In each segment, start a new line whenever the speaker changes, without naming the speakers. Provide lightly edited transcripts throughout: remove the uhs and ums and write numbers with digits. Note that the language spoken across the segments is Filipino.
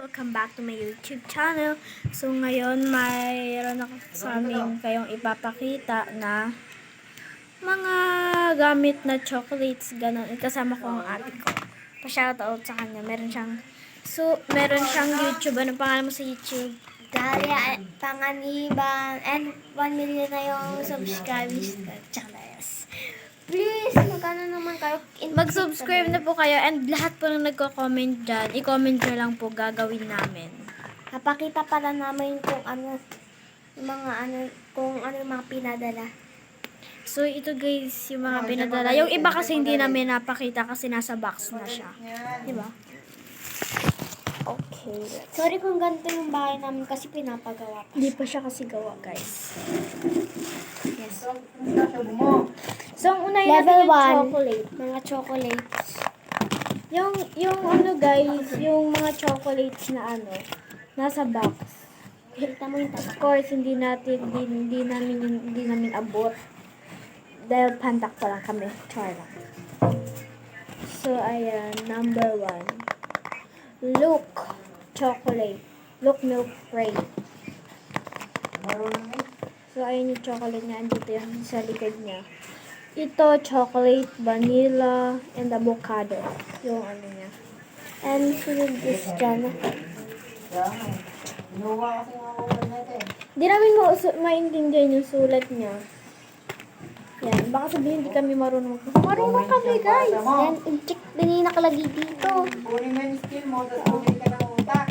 Welcome back to my YouTube channel. So ngayon mayroon ako sa amin kayong ipapakita na mga gamit na chocolates, ganun. Kasama ko ang ate ko. Pa-shoutout sa kanya. Meron siyang YouTube. Ano pangalan mo sa YouTube?
Dalia Panganiban and 1 million na yung subscribers ko. Chalas. Please, magkano naman kayo?
Mag-subscribe na po kayo and lahat po nang nagko-comment dyan, i-comment nyo lang po gagawin namin.
Napakita pala namin kung ano, yung mga ano, kung ano yung mga pinadala.
So ito guys, yung mga pinadala. Yung iba kasi hindi namin napakita kasi nasa box na siya. Diba? Okay.
Sorry kung ganito yung bahay namin kasi pinapagawa pa.
Hindi pa siya kasi gawa guys.
Yes.
So ang unahin
Level
natin yung
1.
chocolate.
Mga chocolates.
Yung ano guys, yung mga chocolates na ano, nasa box.
Kita mo yung
Of
taba.
course, hindi namin abot. Dahil pantak pa lang kami. Char lang. So, ayan. Number 1. Look chocolate. Look milk spray. So, ayan yung chocolate niya. Andito yung sa likod niya. Ito, chocolate, vanilla, and avocado. Yung ano niya.
And sunod is dyan.
Di namin maintindihan yung sulat niya. Yan. Baka sabihin hindi kami marunong. Marunong kami, guys.
Yan, i-check din yung nakalagay dito.
Kunin mo yung skill mo, tapos bumili ka ng utak.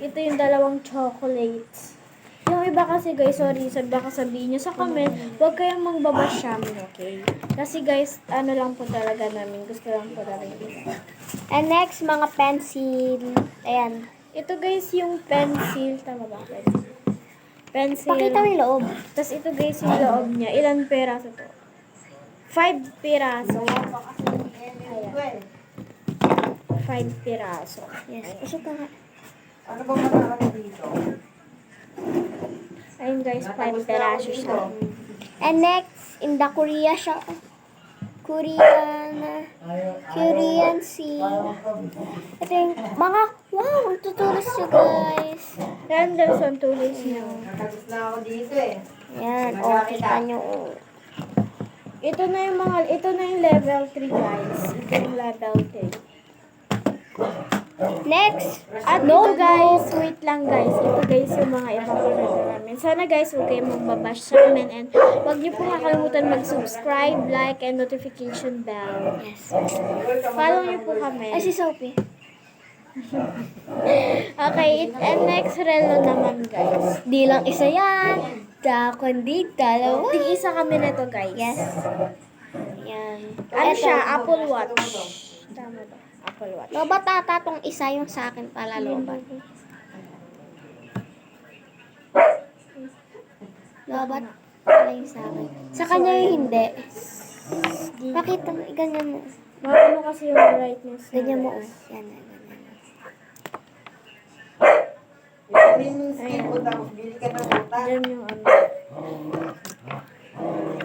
Ito yung dalawang chocolates. Yung iba kasi guys, sorry, baka sabihin nyo sa comment, huwag kayong magbabash sa amin, okay? Kasi guys, ano lang po talaga namin, gusto lang po talaga nila.
And next, mga pencil. Ayan.
Ito guys, yung pencil, tama ba? Pencil.
Pakita mo yung loob.
Tapos ito guys, yung loob niya, ilan peraso to? 5 piraso. Ayan. 5 piraso.
Yes. Usok ka nga.
Ano ba matakalan dito?
Ayun guys, 5 peraso siya.
And next, in the Korea siya. Korean sea. Ito yung mga, wow, ang tutulis siya guys.
Ayan guys, ang tulis niya.
Tapos na ako dito eh.
Yan, kita nyo.
Ito na yung level 3 guys. Ito yung level 3.
Next,
At no guys, wait lang guys. Ito guys yung mga ibang pinadala namin. Sana guys, huwag kayong magbabash sa amin. And huwag niyo po kakalimutan mag-subscribe, like, and notification bell.
yes.
Follow niyo po kami.
Ay, si Sophie.
Okay, and next relo naman guys.
Di lang isa yan. Kundi dalawa.
Tig-isa kami nito guys.
Yes. Yan.
Ano
Eto.
siya? Apple Watch. Tama ba? Apple Watch.
Lobat ata tong isa yung sa akin pala, lobat. Lobat pala yung sa akin. Sa kanya yung hindi. Pakita mo, ganyan mo.
Ano kasi yung brightness.
Ganyan mo, oh. Yan, ganyan.
Kunin mo yung skill mo, tapos bili ka ng utak.
Yan yung ano.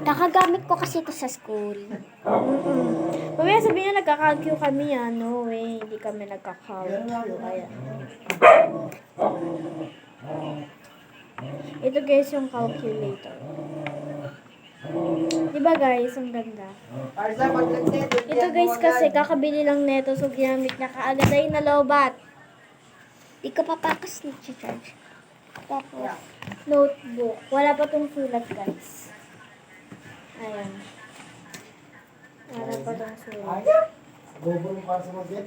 Nakagamit ko kasi ito sa school.
Mamaya sabihin na nagka-calcu kami yan. No way, hindi kami nagka-calcu. Ayan. Ito guys yung calculator. Diba guys, ang ganda.
Arza, pag nag-set,
Ito guys kasi kakabili lang neto so ginamit niya kaagad ay nalobat.
Di ka papakas na charge. Tapos,
Notebook. Wala pa tong sulat guys. Ayan. Wala pa tong sulat.
bobo mo para sa mag-get.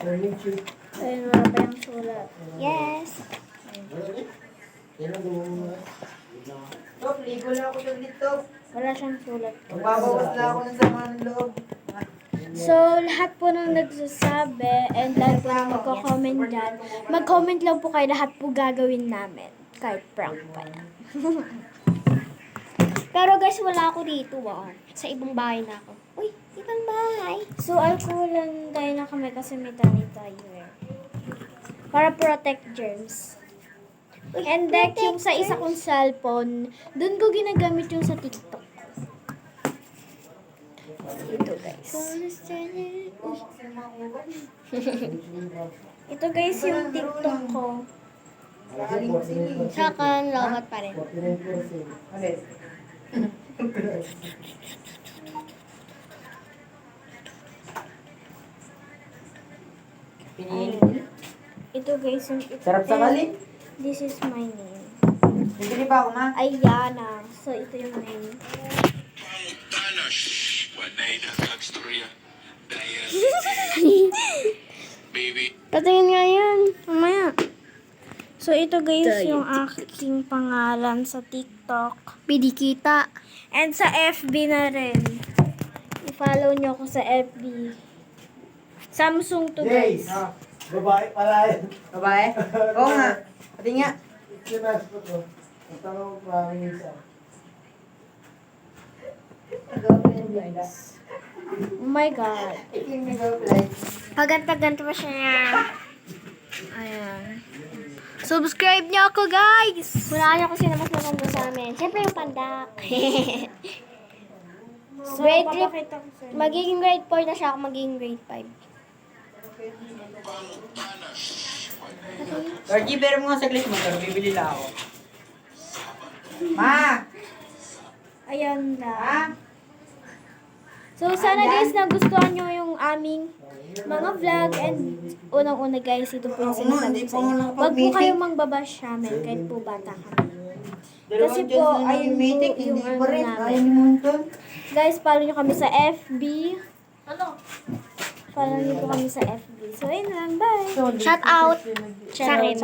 Learning cheat.
Ayan, wala pa yung sulat.
yes.
Kailan mo Top, ligo na ako dito.
Wala siyang sulat.
Magbabawas na ako ng sama ng loob.
So, lahat po nang nagsasabi and lahat po nang magko-comment dyan, mag-comment lang po kayo, lahat po gagawin namin. Kahit prank pa yan.
Pero guys, wala ako dito, sa ibang bahay na ako. Uy, ibang bahay.
So, alcoholan tayo na kami kasi may tani tayo eh. Para protect germs.
Uy,
And then, yung sa isa kong cellphone, dun ko ginagamit yung sa TikTok. Ito guys. Ito guys yung TikTok ko.
Galing sini.
Saka lawat pa rin.
Alis. Pinili.
Ito guys yung
Sarap sa kali.
This is my name.
Bibili ba ako, ma?
Ayana. So ito yung name.
Patingin nga yan.
Mamaya. So ito guys yung aking pangalan sa TikTok.
Pidikita.
And sa FB na rin. I-follow nyo ako sa FB. Samsung to guys.
Babae pala yun.
Babae? Oo nga. Pati nga.
Sinas ko to. Ang tanong ko promise.
Oh my God.
Iking nag-apply.
Paganta-ganta pa siya.
Ayan. Subscribe nyo ako guys!
Wala na kasi na mas maganda sa amin. Siyempre yung pandak.
So,
Grade three.
papakita ko sa inyo.
Magiging grade 4 na siya ako, magiging grade 5.
Georgie, pero mo nga saglit mo, sir. Bibili lang ako. Ma!
Ayan
Ha?
lang. So, sana guys nagustuhan nyo yung aming mga vlog and unang-una guys, ito po yung
Ako nga,
sinasabi
hindi
ko
pa
sa
nga
inyo. Huwag po
nakapag-meeting.
kayong mangbabash sa amin kahit po bata kami.
Dalawang
Kasi
Diyos
po,
na
ayun po
meeting,
yung
hindi
ano
pa rin.
namin.
Ayaw ni Monton.
Guys, follow nyo kami sa FB. Follow nyo po kami sa FB. So, ayun lang. Bye!
Shout out sa akin.